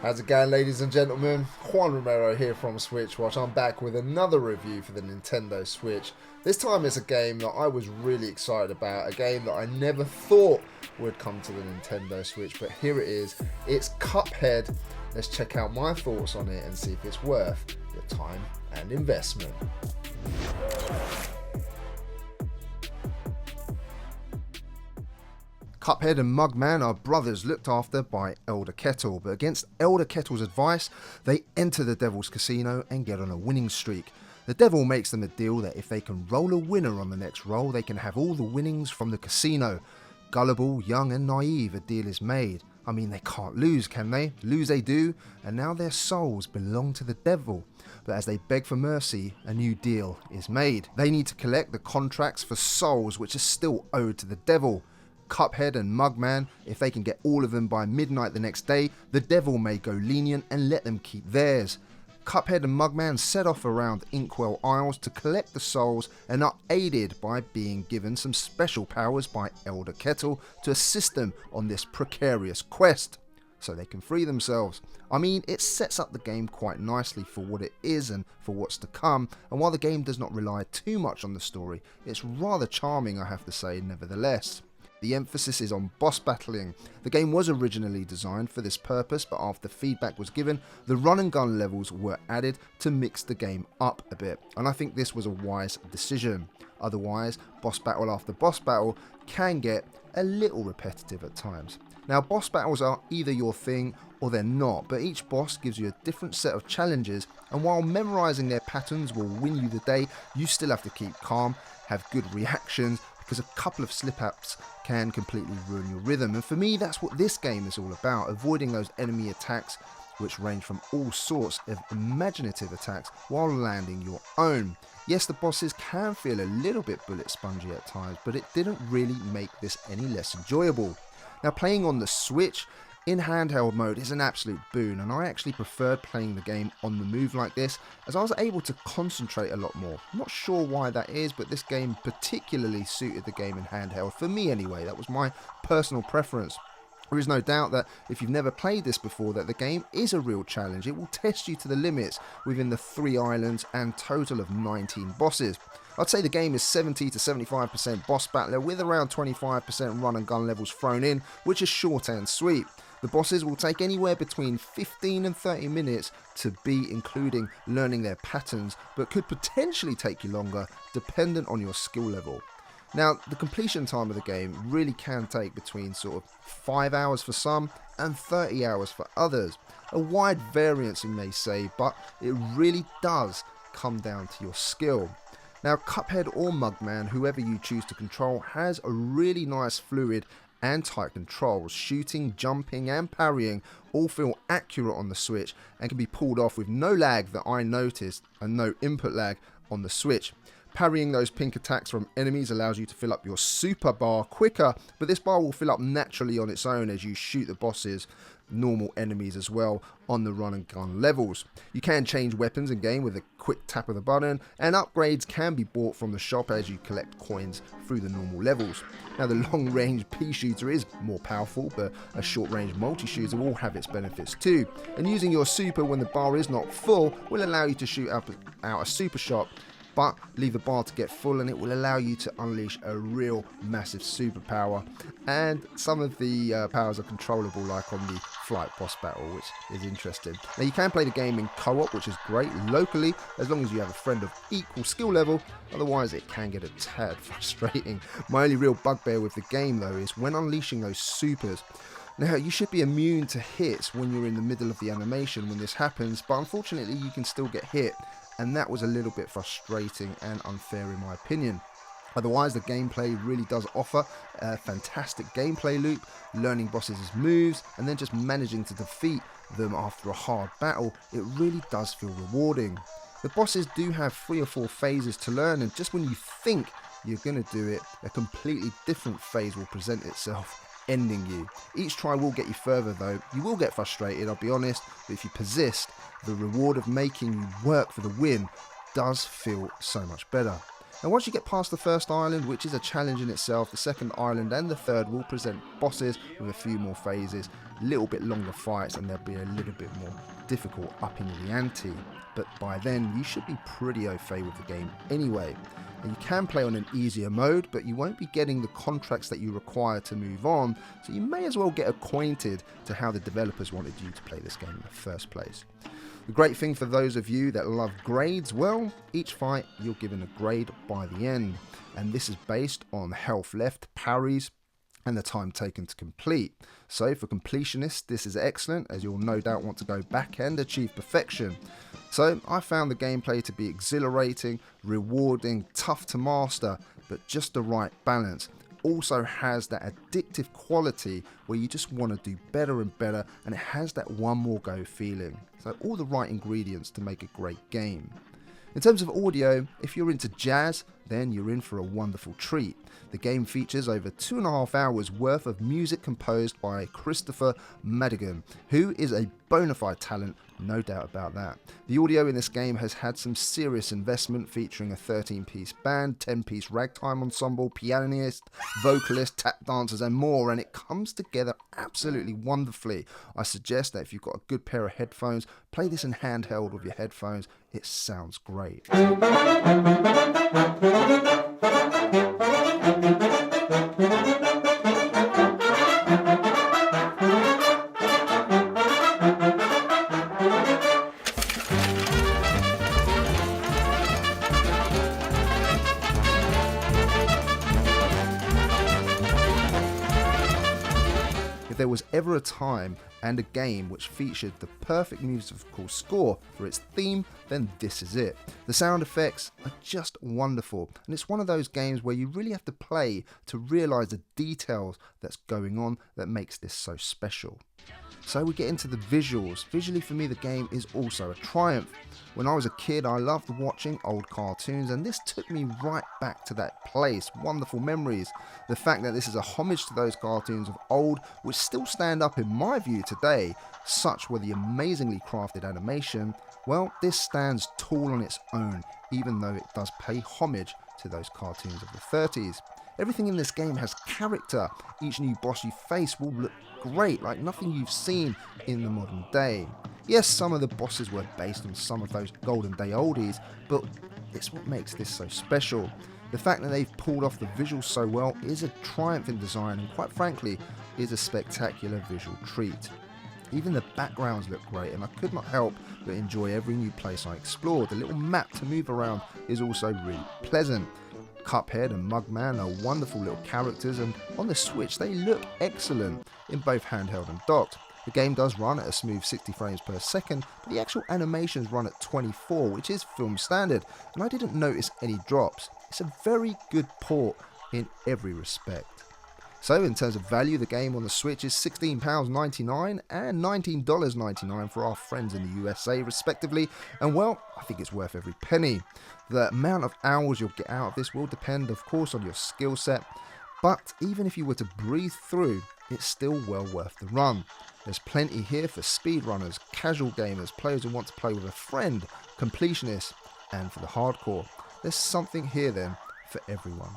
How's it going, ladies and gentlemen? Juan Romero here from SwitchWatch. I'm back with another review for the Nintendo Switch. This time it's a game that I was really excited about, a game that I never thought would come to the Nintendo Switch, but here it is. It's Cuphead. Let's check out my thoughts on it and see if it's worth your time and investment. Cuphead and Mugman are brothers looked after by Elder Kettle, but against Elder Kettle's advice, they enter the Devil's Casino and get on a winning streak. The Devil makes them a deal that if they can roll a winner on the next roll, they can have all the winnings from the casino. Gullible, young and naive, a deal is made. I mean, they can't lose, can they? Lose they do, and now their souls belong to the Devil. But as they beg for mercy, a new deal is made. They need to collect the contracts for souls which are still owed to the Devil. Cuphead and Mugman, if they can get all of them by midnight the next day, the Devil may go lenient and let them keep theirs. Cuphead and Mugman set off around Inkwell Isles to collect the souls and are aided by being given some special powers by Elder Kettle to assist them on this precarious quest, so they can free themselves. I mean, it sets up the game quite nicely for what it is and for what's to come, and while the game does not rely too much on the story, it's rather charming, I have to say, nevertheless. The emphasis is on boss battling. The game was originally designed for this purpose, but after feedback was given, the run and gun levels were added to mix the game up a bit, and I think this was a wise decision. Otherwise, boss battle after boss battle can get a little repetitive at times. Now, boss battles are either your thing or they're not, but each boss gives you a different set of challenges, and while memorizing their patterns will win you the day, you still have to keep calm, have good reactions, because a couple of slip-ups can completely ruin your rhythm. And for me, that's what this game is all about, avoiding those enemy attacks, which range from all sorts of imaginative attacks while landing your own. Yes, the bosses can feel a little bit bullet spongy at times, but it didn't really make this any less enjoyable. Now, playing on the Switch in handheld mode is an absolute boon, and I actually preferred playing the game on the move like this, as I was able to concentrate a lot more. I'm not sure why that is, but this game particularly suited the game in handheld, for me anyway. That was my personal preference. There is no doubt that if you've never played this before, that the game is a real challenge. It will test you to the limits within the 3 islands and total of 19 bosses. I'd say the game is 70 to 75% boss battler with around 25% run and gun levels thrown in, which is short and sweet. The bosses will take anywhere between 15 and 30 minutes to beat, including learning their patterns, but could potentially take you longer dependent on your skill level. Now, the completion time of the game really can take between sort of 5 hours for some and 30 hours for others. A wide variance, you may say, but it really does come down to your skill. Now, Cuphead or Mugman, whoever you choose to control, has a really nice fluid and tight controls. Shooting, jumping and parrying all feel accurate on the Switch and can be pulled off with no lag that I noticed, and no input lag on the Switch. Parrying those pink attacks from enemies allows you to fill up your super bar quicker, but this bar will fill up naturally on its own as you shoot the bosses, normal enemies as well, on the run and gun levels. You can change weapons in game with a quick tap of the button, and upgrades can be bought from the shop as you collect coins through the normal levels. Now, the long range pea shooter is more powerful, but a short range multi shooter will have its benefits too, and using your super when the bar is not full will allow you to shoot out a super shot, but leave the bar to get full and it will allow you to unleash a real massive superpower. And some of the powers are controllable, like on the flight boss battle, which is interesting. Now, you can play the game in co-op, which is great locally, as long as you have a friend of equal skill level. Otherwise, it can get a tad frustrating. My only real bugbear with the game, though, is when unleashing those supers. Now, you should be immune to hits when you're in the middle of the animation when this happens, but unfortunately you can still get hit, and that was a little bit frustrating and unfair in my opinion. Otherwise, the gameplay really does offer a fantastic gameplay loop, learning bosses' moves, and then just managing to defeat them after a hard battle. It really does feel rewarding. The bosses do have 3 or 4 phases to learn, and just when you think you're going to do it, a completely different phase will present itself, ending you. Each try will get you further though. You will get frustrated, I'll be honest, but if you persist, the reward of making you work for the win does feel so much better. And once you get past the first island, which is a challenge in itself, the second island and the third will present bosses with a few more phases, a little bit longer fights, and they'll be a little bit more difficult, upping the ante. But by then you should be pretty au fait with the game anyway. And you can play on an easier mode, but you won't be getting the contracts that you require to move on, so you may as well get acquainted to how the developers wanted you to play this game in the first place. The great thing for those of you that love grades, well, each fight you're given a grade by the end, and this is based on health left, parries, and the time taken to complete. So for completionists, this is excellent, as you'll no doubt want to go back and achieve perfection. So I found the gameplay to be exhilarating, rewarding, tough to master, but just the right balance. Also has that addictive quality where you just want to do better and better, and it has that one more go feeling. So all the right ingredients to make a great game. In terms of audio, if you're into jazz, then you're in for a wonderful treat. The game features over 2.5 hours worth of music composed by Christopher Madigan, who is a bona fide talent, no doubt about that. The audio in this game has had some serious investment, featuring a 13-piece band, 10-piece ragtime ensemble, pianist, vocalist, tap dancers and more, and it comes together absolutely wonderfully. I suggest that if you've got a good pair of headphones, play this in handheld with your headphones. It sounds great. If there was ever a time and a game which featured the perfect musical score for its theme, then this is it. The sound effects are just wonderful, and it's one of those games where you really have to play to realise the details that's going on that makes this so special. So we get into the visuals. Visually for me the game is also a triumph. When I was a kid I loved watching old cartoons, and this took me right back to that place. Wonderful memories. The fact that this is a homage to those cartoons of old which still stand up in my view today, such were the amazingly crafted animation, well, this stands tall on its own, even though it does pay homage to those cartoons of the 30s. Everything in this game has character. Each new boss you face will look great, like nothing you've seen in the modern day. Yes, some of the bosses were based on some of those golden day oldies, but it's what makes this so special. The fact that they've pulled off the visuals so well is a triumph in design, and quite frankly is a spectacular visual treat. Even the backgrounds look great, and I could not help but enjoy every new place I explored. The little map to move around is also really pleasant. Cuphead and Mugman are wonderful little characters, and on the Switch they look excellent in both handheld and docked. The game does run at a smooth 60 frames per second, but the actual animations run at 24, which is film standard, and I didn't notice any drops. It's a very good port in every respect. So in terms of value, the game on the Switch is £16.99 and $19.99 for our friends in the USA respectively, and well, I think it's worth every penny. The amount of hours you'll get out of this will depend of course on your skill set, but even if you were to breeze through, it's still well worth the run. There's plenty here for speedrunners, casual gamers, players who want to play with a friend, completionists, and for the hardcore. There's something here then for everyone.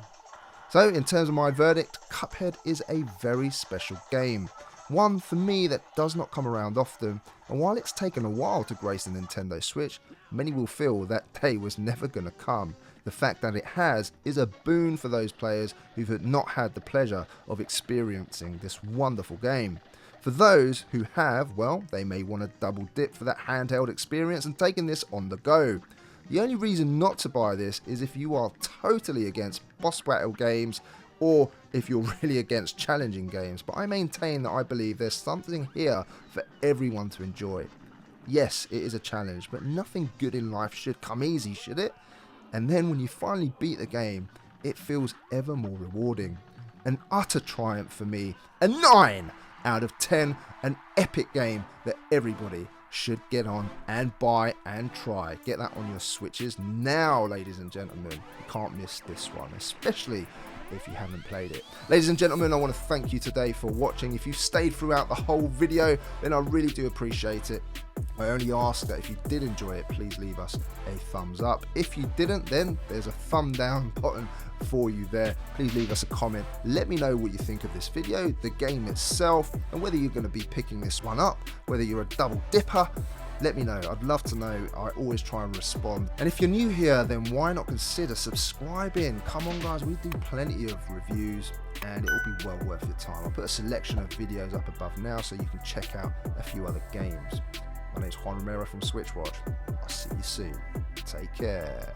So in terms of my verdict, Cuphead is a very special game. One for me that does not come around often, and while it's taken a while to grace the Nintendo Switch, many will feel that day was never going to come. The fact that it has is a boon for those players who've not had the pleasure of experiencing this wonderful game. For those who have, well, they may want to double dip for that handheld experience and taking this on the go. The only reason not to buy this is if you are totally against boss battle games, or if you're really against challenging games, but I maintain that I believe there's something here for everyone to enjoy. Yes, it is a challenge, but nothing good in life should come easy, should it? And then when you finally beat the game, it feels ever more rewarding. An utter triumph for me, a 9 out of 10, an epic game that everybody should get on and buy and try. Get that on your Switches now, ladies and gentlemen. You can't miss this one, especially if you haven't played it. Ladies and gentlemen, I want to thank you today for watching. If you stayed throughout the whole video, then I really do appreciate it. I only ask that if you did enjoy it, please leave us a thumbs up. If you didn't, then there's a thumb down button for you there. Please leave us a comment. Let me know what you think of this video, the game itself, and whether you're going to be picking this one up, whether you're a double dipper. Let me know. I'd love to know. I always try and respond. And if you're new here, then why not consider subscribing? Come on, guys. We do plenty of reviews and it will be well worth your time. I'll put a selection of videos up above now so you can check out a few other games. My name's Juan from SwitchWatch. I'll see you soon. Take care.